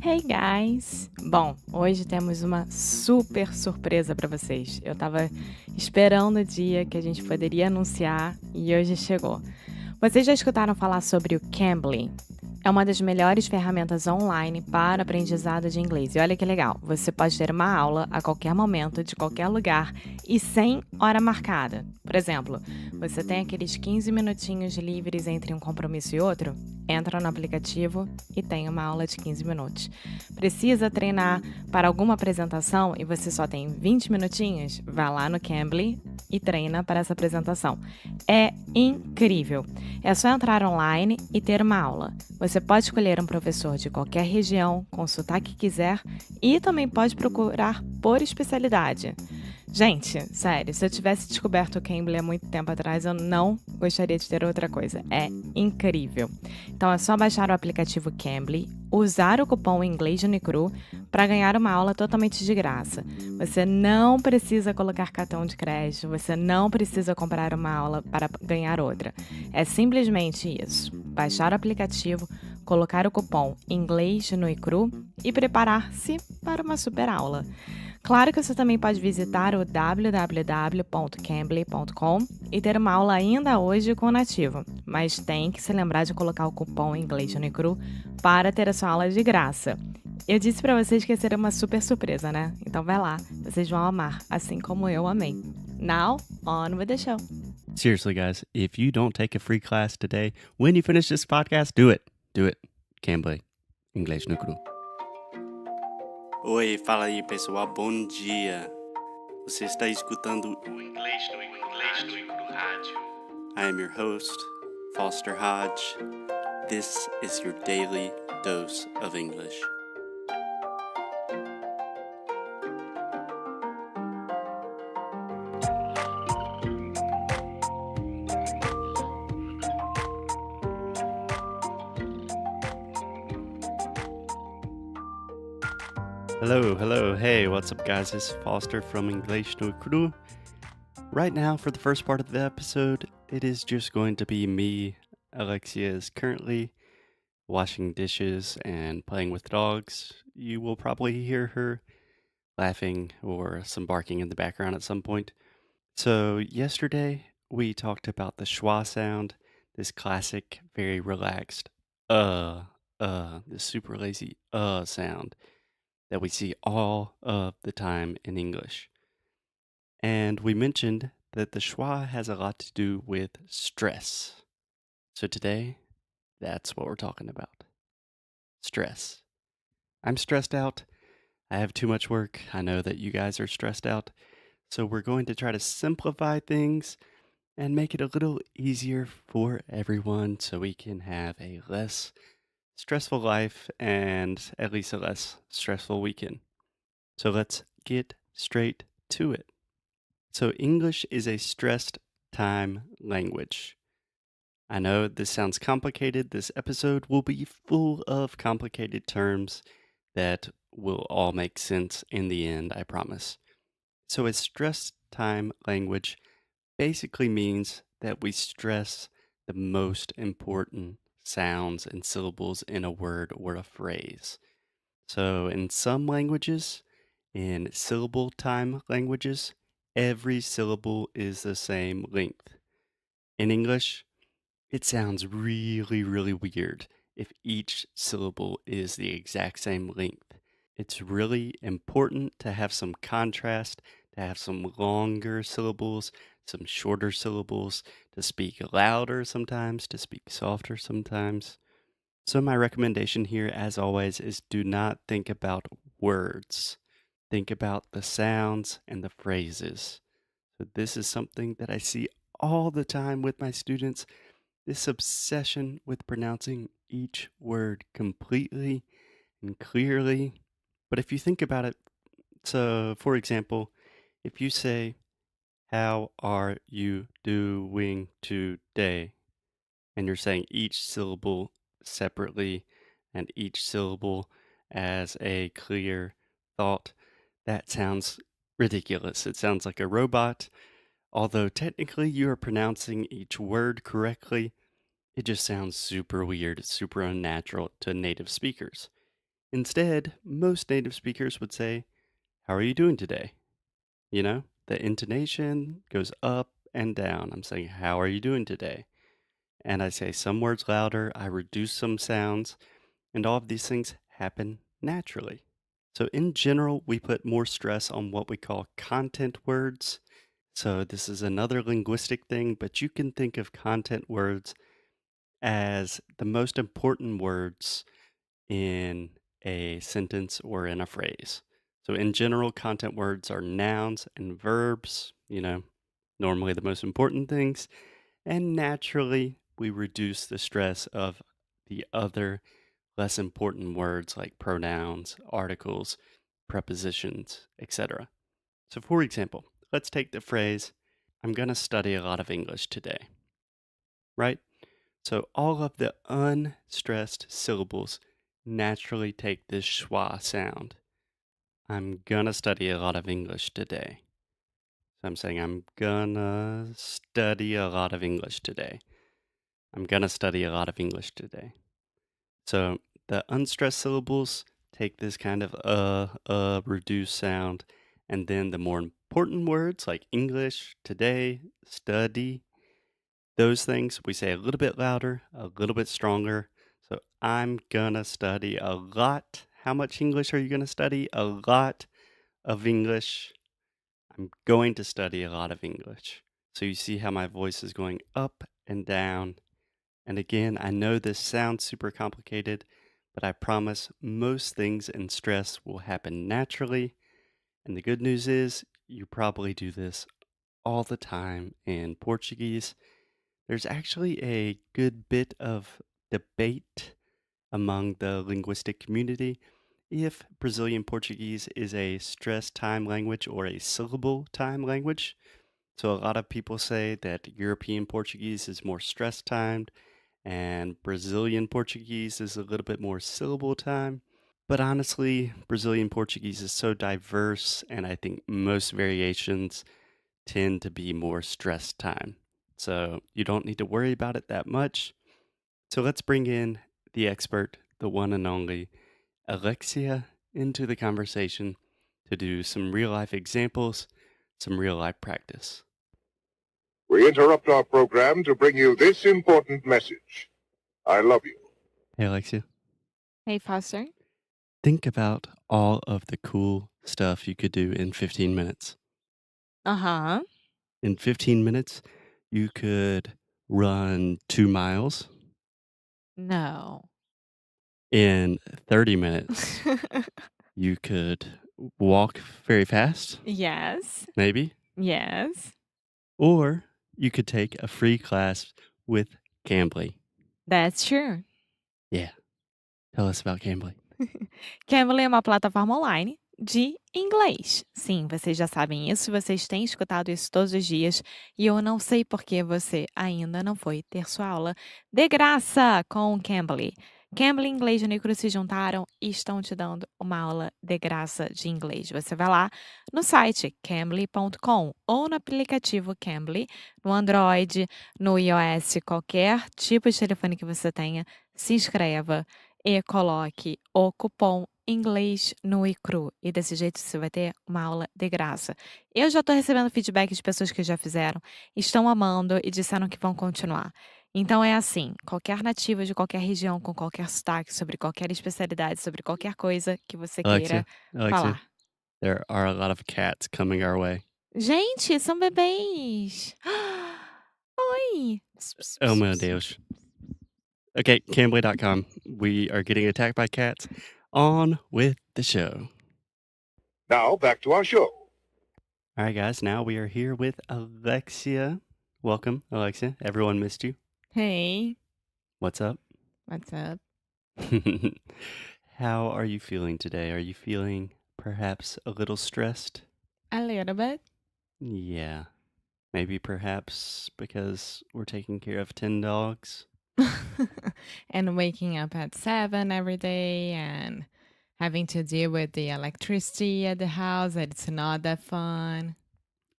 Hey guys! Bom, hoje temos uma super surpresa para vocês. Eu estava esperando o dia que a gente poderia anunciar e hoje chegou. Vocês já escutaram falar sobre o Cambly? É uma das melhores ferramentas online para aprendizado de inglês. E olha que legal, você pode ter uma aula a qualquer momento, de qualquer lugar e sem hora marcada. Por exemplo, você tem aqueles 15 minutinhos livres entre um compromisso e outro? Entra no aplicativo e tem uma aula de 15 minutos. Precisa treinar para alguma apresentação e você só tem 20 minutinhos? Vá lá no Cambly e treina para essa apresentação. É incrível! É só entrar online e ter uma aula. Você pode escolher um professor de qualquer região, com o sotaque que quiser, e também pode procurar por especialidade. Gente, sério, se eu tivesse descoberto o Cambly há muito tempo atrás, eu não gostaria de ter outra coisa. É incrível. Então é só baixar o aplicativo Cambly, usar o cupom Inglês no Cru para ganhar uma aula totalmente de graça. Você não precisa colocar cartão de crédito, você não precisa comprar uma aula para ganhar outra. É simplesmente isso: baixar o aplicativo, colocar o cupom Inglês no Cru e preparar-se para uma super aula. Claro que você também pode visitar o www.cambly.com e ter uma aula ainda hoje com o nativo, mas tem que se lembrar de colocar o cupom Inglês no Cru para ter a sua aula de graça. Eu disse para vocês que ia ser uma super surpresa, né? Então vai lá, vocês vão amar, assim como eu amei. Now, on with the show. Seriously, guys, if you don't take a free class today, when you finish this podcast, do it. Do it. Cambly. Inglês no cru. Oi, fala aí, pessoal. Bom dia. Você está escutando o Inglês no Cru Rádio. I am your host, Foster Hodge. This is your daily dose of English. Hello, hey, what's up, guys? It's Foster from Inglês no Cru. Right now, for the first part of the episode, it is just going to be me. Alexia is currently washing dishes and playing with dogs. You will probably hear her laughing or some barking in the background at some point. So, yesterday, we talked about the schwa sound, this classic, very relaxed, this super lazy, sound that we see all of the time in English. And we mentioned that the schwa has a lot to do with stress. So today, that's what we're talking about. Stress. I'm stressed out. I have too much work. I know that you guys are stressed out. So we're going to try to simplify things and make it a little easier for everyone so we can have a less stressful life and at least a less stressful weekend. So let's get straight to it. So English is a stressed time language. I know this sounds complicated. This episode will be full of complicated terms that will all make sense in the end, I promise. So a stressed time language basically means that we stress the most important sounds and syllables in a word or a phrase. So in some languages, in syllable time languages, every syllable is the same length. In English, it sounds really, really weird if each syllable is the exact same length. It's really important to have some contrast, to have some longer syllables, some shorter syllables, to speak louder sometimes, to speak softer sometimes. So, my recommendation here, as always, is do not think about words. Think about the sounds and the phrases. So, this is something that I see all the time with my students, this obsession with pronouncing each word completely and clearly. But if you think about it, so for example, if you say, "How are you doing today?" and you're saying each syllable separately and each syllable as a clear thought, that sounds ridiculous. It sounds like a robot. Although technically you are pronouncing each word correctly, it just sounds super weird, super unnatural to native speakers. Instead, most native speakers would say, "How are you doing today?" You know, the intonation goes up and down. I'm saying, "How are you doing today?" And I say some words louder, I reduce some sounds, and all of these things happen naturally. So, in general, we put more stress on what we call content words. So, this is another linguistic thing, but you can think of content words as the most important words in a sentence or in a phrase. So, in general, content words are nouns and verbs, normally the most important things. And naturally, we reduce the stress of the other less important words like pronouns, articles, prepositions, etc. So, for example, let's take the phrase, "I'm going to study a lot of English today," right? So, all of the unstressed syllables naturally take this schwa sound. I'm gonna study a lot of English today. So, I'm saying, I'm gonna study a lot of English today. I'm gonna study a lot of English today. So the unstressed syllables take this kind of reduced sound, and then the more important words like English, today, study, those things we say a little bit louder, a little bit stronger. So I'm gonna study a lot. How much English are you gonna study? A lot of English. I'm going to study a lot of English. So you see how my voice is going up and down. And again, I know this sounds super complicated, but I promise most things in stress will happen naturally. And the good news is, you probably do this all the time in Portuguese. There's actually a good bit of debate among the linguistic community if Brazilian Portuguese is a stress time language or a syllable time language. So a lot of people say that European Portuguese is more stress timed and Brazilian Portuguese is a little bit more syllable time. But honestly, Brazilian Portuguese is so diverse, and I think most variations tend to be more stress time. So you don't need to worry about it that much. So let's bring in the expert, the one and only Alexia, into the conversation to do some real life examples, some real life practice. We interrupt our program to bring you this important message. I love you. Hey, Alexia. Hey, Foster. Think about all of the cool stuff you could do in 15 minutes. Uh-huh. In 15 minutes, you could run 2 miles. No. In 30 minutes, you could walk very fast, Yes. maybe. Yes. Or you could take a free class with Cambly. That's true. Yeah. Tell us about Cambly. Cambly é uma plataforma online de inglês. Sim, vocês já sabem isso, vocês têm escutado isso todos os dias e eu não sei por que você ainda não foi ter sua aula de graça com o Cambly. Cambly e Inglês no Cru se juntaram e estão te dando uma aula de graça de inglês. Você vai lá no site cambly.com ou no aplicativo Cambly, no Android, no iOS, qualquer tipo de telefone que você tenha, se inscreva e coloque o cupom Inglês no e cru. E desse jeito você vai ter uma aula de graça. Eu já estou recebendo feedback de pessoas que já fizeram, estão amando e disseram que vão continuar. Então é assim, qualquer nativo de qualquer região, com qualquer sotaque, sobre qualquer especialidade, sobre qualquer coisa que você queira Alexia, falar. there are a lot of cats coming our way. Gente, são bebês! Oi! Oh meu Deus. Okay, Cambly.com. We are getting attacked by cats. On with the show. Now, back to our show. All right, guys. Now we are here with Alexia. Welcome, Alexia. Everyone missed you. Hey, What's up? what's up? How are you feeling today? Are you feeling perhaps a little stressed? A little bit. Yeah. Maybe perhaps because we're taking care of 10 dogs. And waking up at 7 every day and having to deal with the electricity at the house. It's not that fun.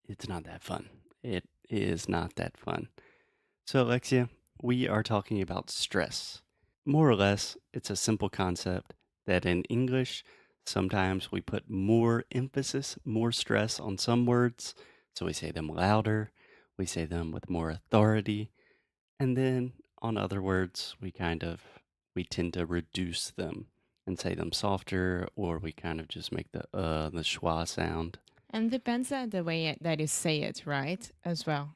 It's not that fun. It is not that fun. So, Alexia, we are talking about stress. More or less, it's a simple concept that in English, sometimes we put more emphasis, more stress on some words. So we say them louder, we say them with more authority, and then on other words, we tend to reduce them and say them softer, or we kind of just make the schwa sound. And depends on the way that you say it, right? As well.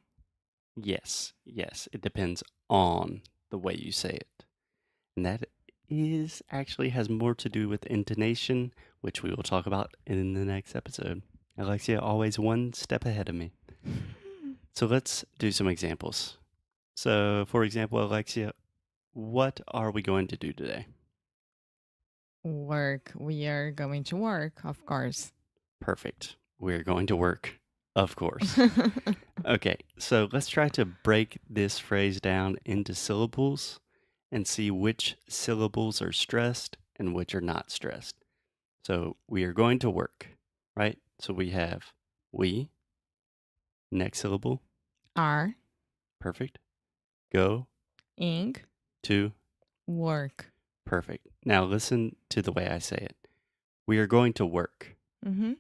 Yes, it depends on the way you say it. And that actually has more to do with intonation, which we will talk about in the next episode. Alexia, always one step ahead of me. So let's do some examples. So, for example, Alexia, what are we going to do today? Work. We are going to work, of course. Perfect. We're going to work, of course. Okay, so let's try to break this phrase down into syllables and see which syllables are stressed and which are not stressed. So we are going to work, right? So we have we, next syllable, Are. perfect. Go, Ing. to, Work. perfect. Now listen to the way I say it. We are going to work. Mm-hmm.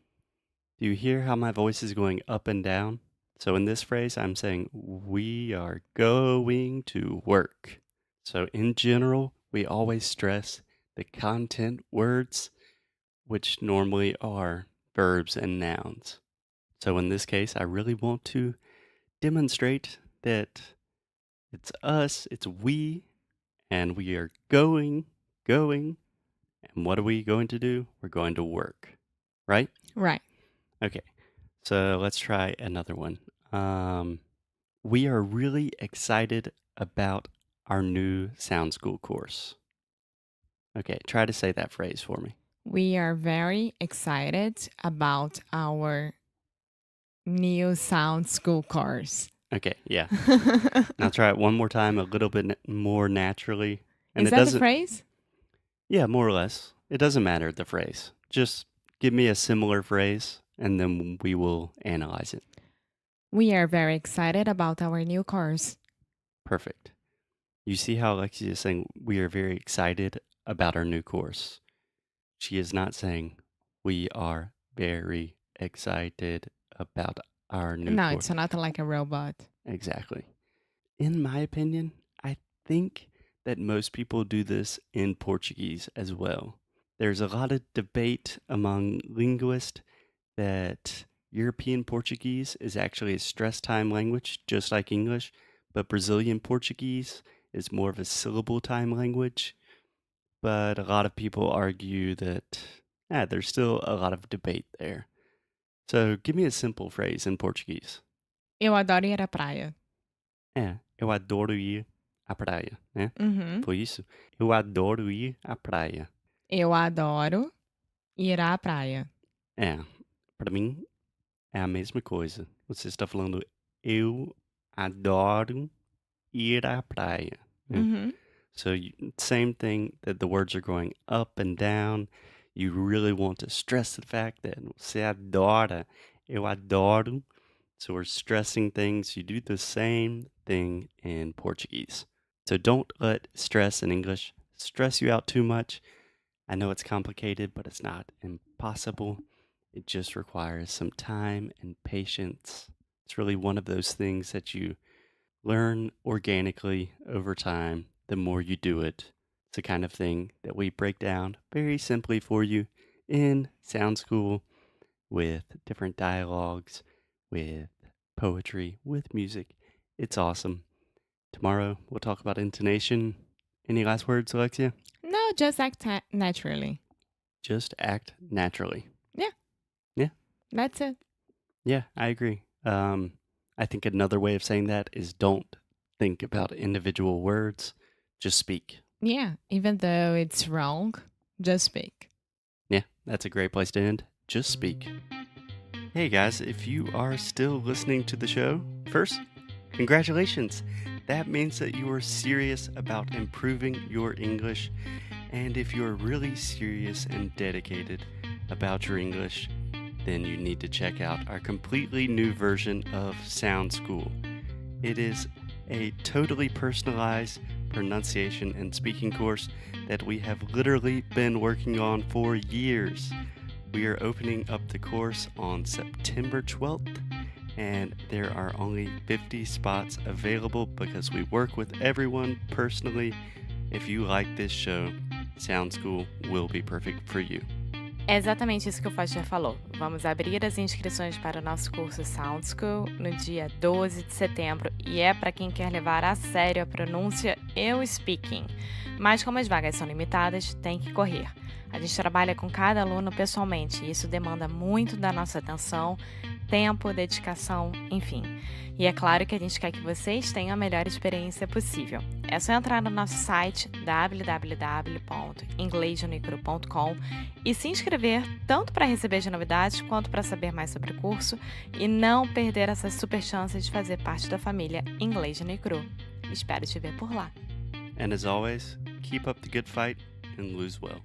Do you hear how my voice is going up and down? So in this phrase, I'm saying we are going to work. So in general, we always stress the content words, which normally are verbs and nouns. So in this case, I really want to demonstrate that it's us, it's we, and we are going. And what are we going to do? We're going to work, right? Right. Okay, so let's try another one. We are really excited about our new sound school course. Okay, try to say that phrase for me. We are very excited about our new sound school course. Okay, yeah. Now try it one more time, a little bit more naturally. And Is it that doesn't, the phrase? Yeah, more or less. It doesn't matter the phrase. Just give me a similar phrase, and then we will analyze it. We are very excited about our new course. Perfect. You see how Alexia is saying we are very excited about our new course. She is not saying we are very excited about our new No, course. it's not like a robot. Exactly. In my opinion, I think that most people do this in Portuguese as well. There's a lot of debate among linguists that European Portuguese is actually a stress time language, just like English, but Brazilian Portuguese is more of a syllable time language. But a lot of people argue that there's still a lot of debate there. So give me a simple phrase in Portuguese. Eu adoro ir à praia. Eu adoro ir à praia, né? Uhum. Foi isso? Eu adoro ir à praia. Eu adoro ir à praia. Pra mim é a mesma coisa. Você está falando eu adoro ir à praia. Né? Uhum. So same thing that the words are going up and down. You really want to stress the fact that você adora, eu adoro. So we're stressing things. You do the same thing in Portuguese. So don't let stress in English stress you out too much. I know it's complicated, but it's not impossible. It just requires some time and patience. It's really one of those things that you learn organically over time. The more you do it, it's the kind of thing that we break down very simply for you in Sound School with different dialogues, with poetry, with music. It's awesome. Tomorrow we'll talk about intonation. Any last words, Alexia? No, just act naturally. Just act naturally. That's it. Yeah, I agree. I think another way of saying that is don't think about individual words. Just speak. Yeah, even though it's wrong, just speak. Yeah, that's a great place to end. Just speak. Hey guys, if you are still listening to the show, first, congratulations. That means that you are serious about improving your English. And if you're really serious and dedicated about your English, then you need to check out our completely new version of Sound School. It is a totally personalized pronunciation and speaking course that we have literally been working on for years. We are opening up the course on September 12th, and there are only 50 spots available because we work with everyone personally. If you like this show, Sound School will be perfect for you. É exatamente isso que o Foster falou. Vamos abrir as inscrições para o nosso curso Sound School no dia 12 de setembro e é para quem quer levar a sério a pronúncia e o speaking. Mas como as vagas são limitadas, tem que correr. A gente trabalha com cada aluno pessoalmente e isso demanda muito da nossa atenção, tempo, dedicação, enfim. E é claro que a gente quer que vocês tenham a melhor experiência possível. É só entrar no nosso site www.inglesnocru.com e se inscrever tanto para receber as novidades quanto para saber mais sobre o curso e não perder essa super chance de fazer parte da família Inglês no Cru. Espero te ver por lá. And as always, keep up the good fight and lose well.